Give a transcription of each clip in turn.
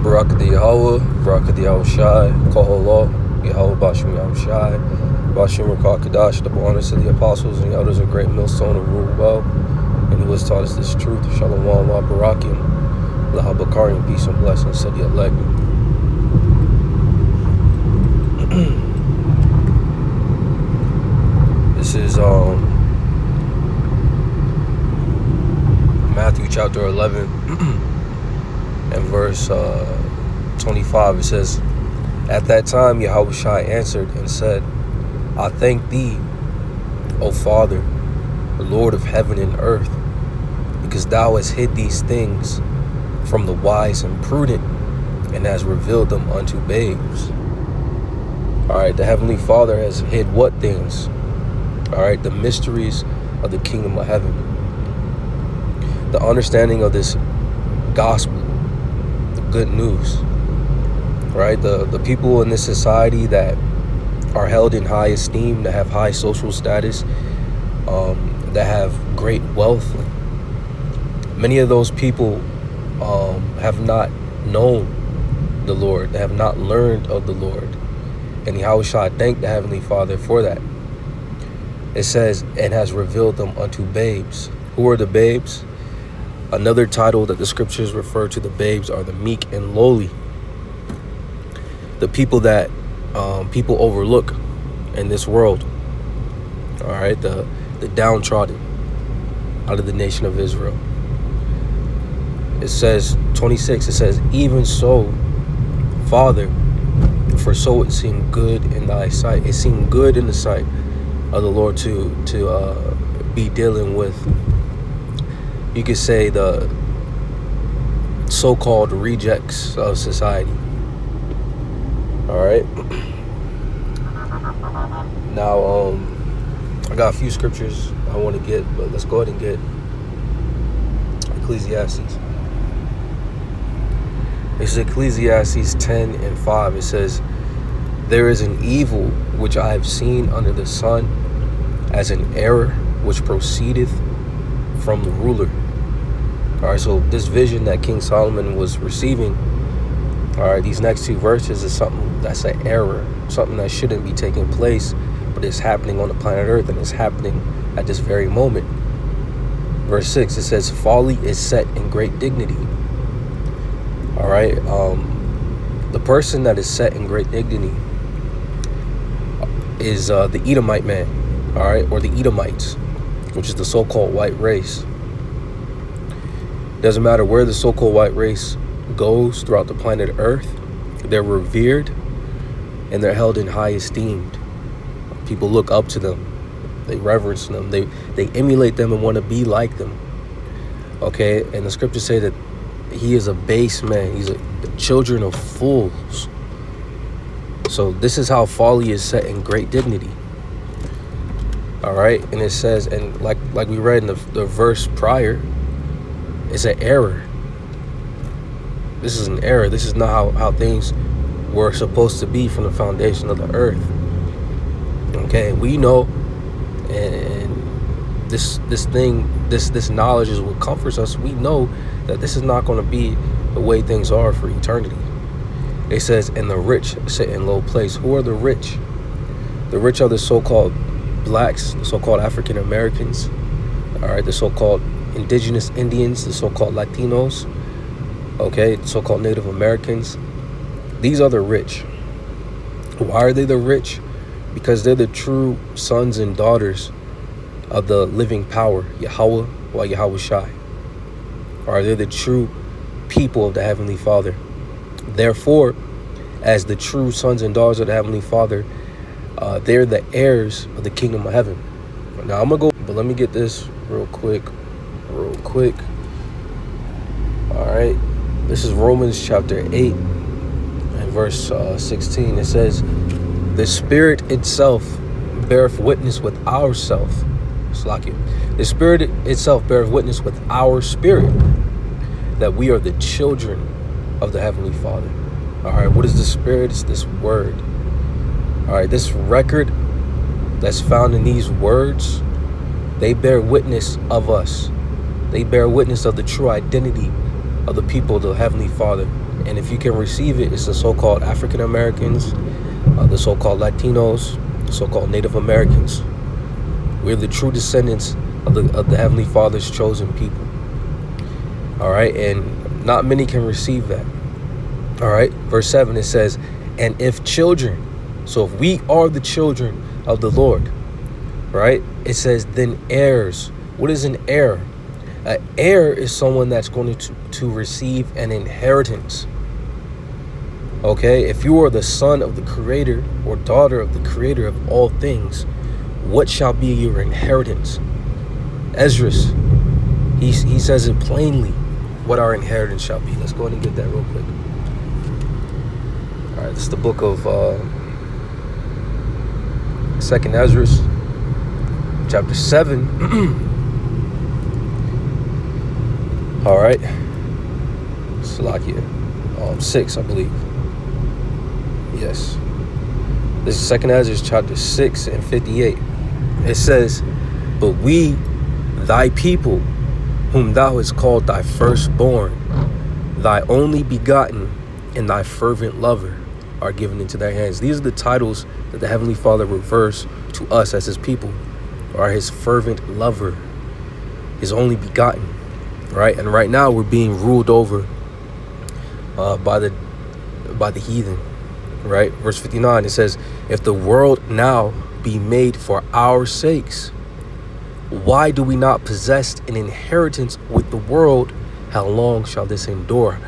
Barak the Yahweh, Barak the Yahweh Shai, Kohollah, Yahweh Bashim Yahweh Shai, Bashim Rakah Kadash, the honors of the apostles and the elders of great millstone who rule well, and who has taught us this truth. Shalom, wa Barakim, Lahabakarim, peace and blessings to the elect. This is Matthew chapter 11 and verse 25. It says, "At that time Yahushua answered and said, I thank thee, O Father, the Lord of heaven and earth, because thou hast hid these things from the wise and prudent, and hast revealed them unto babes." Alright, the Heavenly Father has hid what things? Alright, the mysteries of the kingdom of heaven. The understanding of this gospel, the good news. Right? The people in this society that are held in high esteem, that have high social status, that have great wealth. Many of those people have not known the Lord. They have not learned of the Lord. And Yahushua thanked the Heavenly Father for that. It says, and has revealed them unto babes. Who are the babes? Another title that the scriptures refer to the babes are the meek and lowly. The people that people overlook in this world. All right, the downtrodden out of the nation of Israel. It says, 26, it says, even so, Father, for so it seemed good in thy sight. It seemed good in the sight of the Lord to be dealing with, you could say, the so-called rejects of society. All right. Now, I got a few scriptures I want to get, but let's go ahead and get Ecclesiastes. This is Ecclesiastes 10 and 5. It says, there is an evil which I have seen under the sun, as an error which proceedeth from the ruler. All right, so this vision that King Solomon was receiving, all right, these next two verses is something that's an error, something that shouldn't be taking place, but it's happening on the planet Earth, and it's happening at this very moment. Verse 6, it says, folly is set in great dignity. All right, the person that is set in great dignity is the Edomite man, all right, or the Edomites, which is the so-called white race. Doesn't matter where the so-called white race goes throughout the planet Earth, they're revered and they're held in high esteem. People look up to them, they reverence them, they emulate them and want to be like them. Okay, and the scriptures say that he is a base man, he's the children of fools. So this is how folly is set in great dignity. All right, and it says, and like we read in the verse prior, it's an error. This is an error. This is not how things were supposed to be from the foundation of the earth. Okay, we know, and this knowledge is what comforts us. We know that this is not going to be the way things are for eternity. It says, and the rich sit in low place. Who are the rich? The rich are the so-called blacks, the so-called African Americans, all right, the so-called indigenous Indians, the so-called Latinos, okay, the so-called Native Americans. These are the rich. Why are they the rich? Because they're the true sons and daughters of the living power, Yahweh or Yahweh Shai. All right, they're the true people of the Heavenly Father. Therefore, as the true sons and daughters of the Heavenly Father, they're the heirs of the kingdom of heaven. Now, I'm going to go, but let me get this real quick. All right, this is Romans chapter 8 and verse 16. It says, the Spirit itself beareth witness with ourself. The Spirit itself beareth witness with our spirit that we are the children of the Heavenly Father. All right, what is the Spirit? It's this word. All right, this record that's found in these words, they bear witness of us. They bear witness of the true identity of the people of the Heavenly Father And if you can receive it, it's the so-called African Americans, the so-called Latinos, the so-called Native Americans. We're the true descendants of the Heavenly Father's chosen people. All right, and not many can receive that. All right, verse 7, it says, and if children, so if we are the children of the Lord, right, it says, then heirs. What is an heir? An heir is someone that's going to receive an inheritance. Okay, if you are the son of the Creator or daughter of the Creator of all things, what shall be your inheritance? Ezra, he says it plainly what our inheritance shall be. Let's go ahead and get that real quick. All right, this is the book of 2nd Ezra, chapter 7. All right, Salakia, 6, I believe. Yes, this is 2nd Ezra, chapter 6 and 58. It says, but we, thy people, whom thou hast called thy firstborn, thy only begotten, and thy fervent lover, are given into their hands. These are the titles that the Heavenly Father refers to us as his people, or his fervent lover, his only begotten, right? And right now we're being ruled over by the heathen, right? Verse 59, it says, if the world now be made for our sakes, why do we not possess an inheritance with the world? How long shall this endure?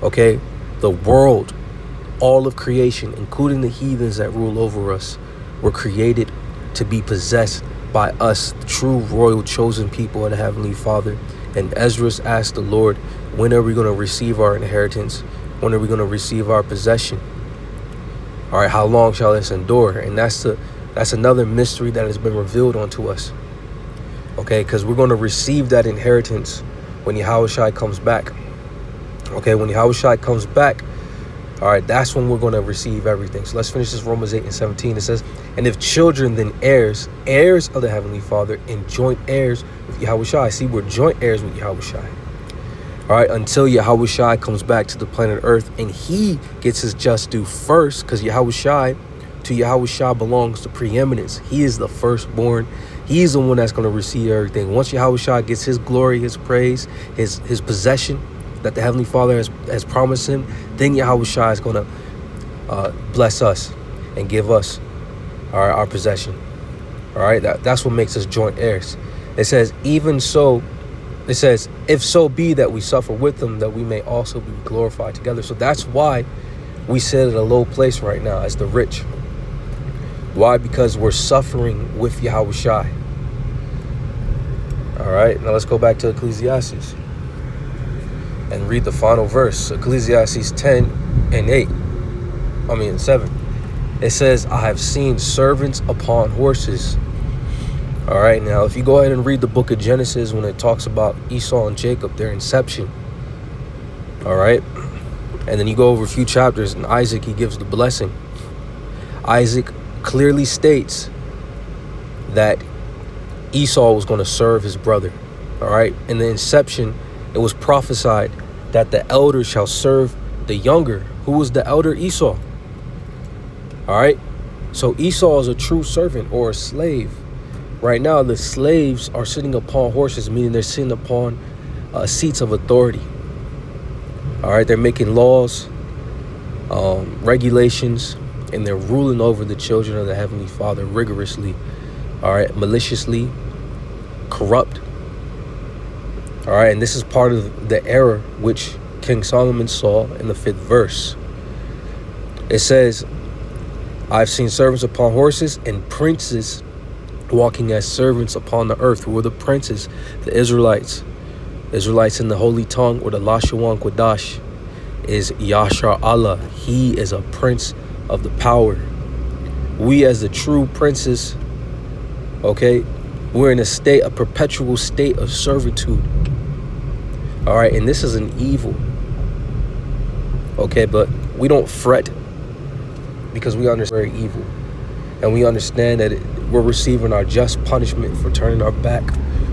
Okay, the world, all of creation, including the heathens that rule over us, were created to be possessed by us, the true royal chosen people of the Heavenly Father. And Ezra asked the Lord, when are we going to receive our inheritance? When are we going to receive our possession? All right, how long shall this endure? And that's another mystery that has been revealed unto us. Okay, because we're going to receive that inheritance when Yahushua comes back. Okay, when Yahushua comes back, all right, that's when we're going to receive everything. So let's finish this. Romans 8 and 17. It says, and if children, then heirs, heirs of the Heavenly Father, and joint heirs with Yahushua. See, we're joint heirs with Yahushua. All right, until Yahushua comes back to the planet Earth and he gets his just due first, because to Yahushua belongs the preeminence. He is the firstborn. He's the one that's going to receive everything. Once Yahushua gets his glory, his praise, his possession that the Heavenly Father has promised him, then Yahushua is going to bless us and give us our possession. All right, that's what makes us joint heirs. It says, even so, it says, if so be that we suffer with them, that we may also be glorified together. So that's why we sit at a low place right now as the rich. Why? Because we're suffering with Yahushua. All right, now let's go back to Ecclesiastes and read the final verse. Ecclesiastes 10 and 7. It says, I have seen servants upon horses. All right, now if you go ahead and read the book of Genesis, when it talks about Esau and Jacob, their inception, all right, and then you go over a few chapters, and Isaac, he gives the blessing. Isaac clearly states that Esau was going to serve his brother. All right, in the inception, it was prophesied that the elder shall serve the younger. Who was the elder? Esau. All right, so Esau is a true servant or a slave. Right now, the slaves are sitting upon horses, meaning they're sitting upon seats of authority. All right, they're making laws, regulations, and they're ruling over the children of the Heavenly Father rigorously. All right, maliciously, corrupt. All right, and this is part of the error which King Solomon saw in the 5th verse. It says, I've seen servants upon horses and princes walking as servants upon the earth. Who were the princes? The Israelites. Israelites in the holy tongue, or the Lashawan Quadash, is Yashar Allah. He is a prince of the power. We as the true princes, okay, we're in a perpetual state of servitude. All right, and this is an evil. Okay, but we don't fret because we understand very evil. And we understand that we're receiving our just punishment for turning our back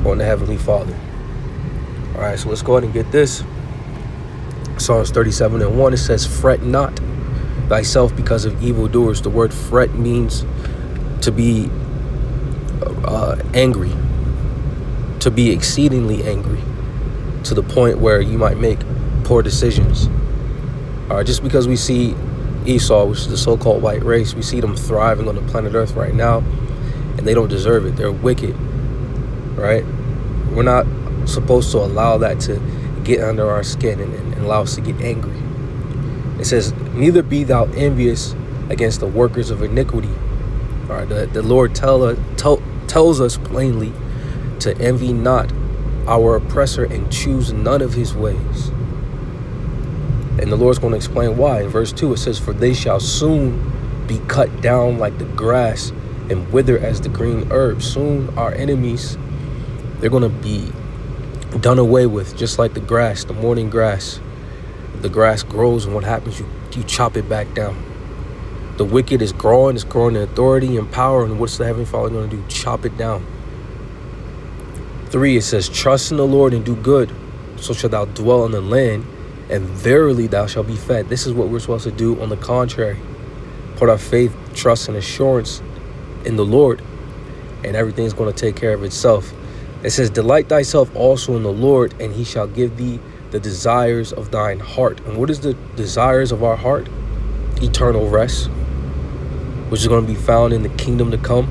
on the Heavenly Father. All right, so let's go ahead and get this. Psalms 37:1, it says, fret not thyself because of evildoers. The word fret means to be angry, to be exceedingly angry, to the point where you might make poor decisions. All right, just because we see Esau, which is the so-called white race, we see them thriving on the planet Earth right now, and they don't deserve it. They're wicked, right? We're not supposed to allow that to get under our skin and allow us to get angry. It says, neither be thou envious against the workers of iniquity. All right, the Lord tells us plainly to envy not our oppressor and choose none of his ways. And the Lord's going to explain why. In verse 2, it says, for they shall soon be cut down like the grass and wither as the green herb. Soon our enemies, they're going to be done away with, just like the grass, the morning grass. The grass grows, and what happens? You chop it back down. The wicked is growing in authority and power, and what's the Heavenly Father going to do? Chop it down. 3, it says, trust in the Lord and do good, so shalt thou dwell in the land, and verily thou shalt be fed. This is what we're supposed to do. On the contrary, put our faith, trust, and assurance in the Lord, and everything's going to take care of itself. It says, delight thyself also in the Lord, and he shall give thee the desires of thine heart. And what is the desires of our heart? Eternal rest, which is going to be found in the kingdom to come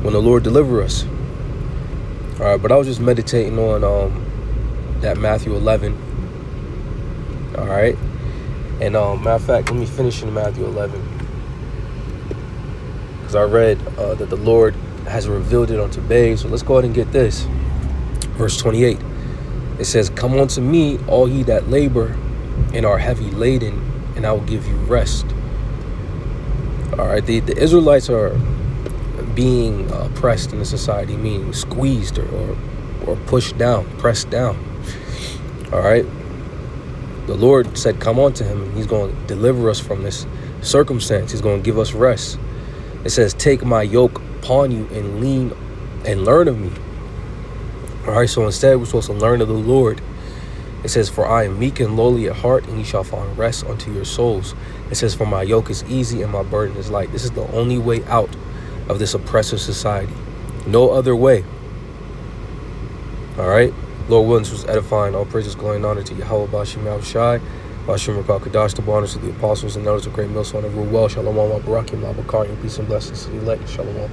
when the Lord deliver us. All right, but I was just meditating on that Matthew 11. All right, and matter of fact, let me finish in Matthew 11, because I read that the Lord has revealed it unto babes. So let's go ahead and get this. Verse 28, it says, come unto me, all ye that labor and are heavy laden, and I will give you rest. All right, the Israelites are being oppressed in the society, meaning squeezed or pushed down, pressed down. All right, the Lord said, come unto him, and he's going to deliver us from this circumstance. He's going to give us rest. It says, take my yoke upon you and learn of me. All right, so instead we're supposed to learn of the Lord. It says, for I am meek and lowly at heart, and ye shall find rest unto your souls. It says, for my yoke is easy and my burden is light. This is the only way out of this oppressive society. No other way. All right, Lord willing, this was edifying. All praises, glory, and honor to Yahweh, Bashim Yahushai, Bashim Rakal Kadash, the honors to the apostles and elders of great millstone of rule well. Shalom, Barakim, Abakar, peace and blessings to the elect. Shalom.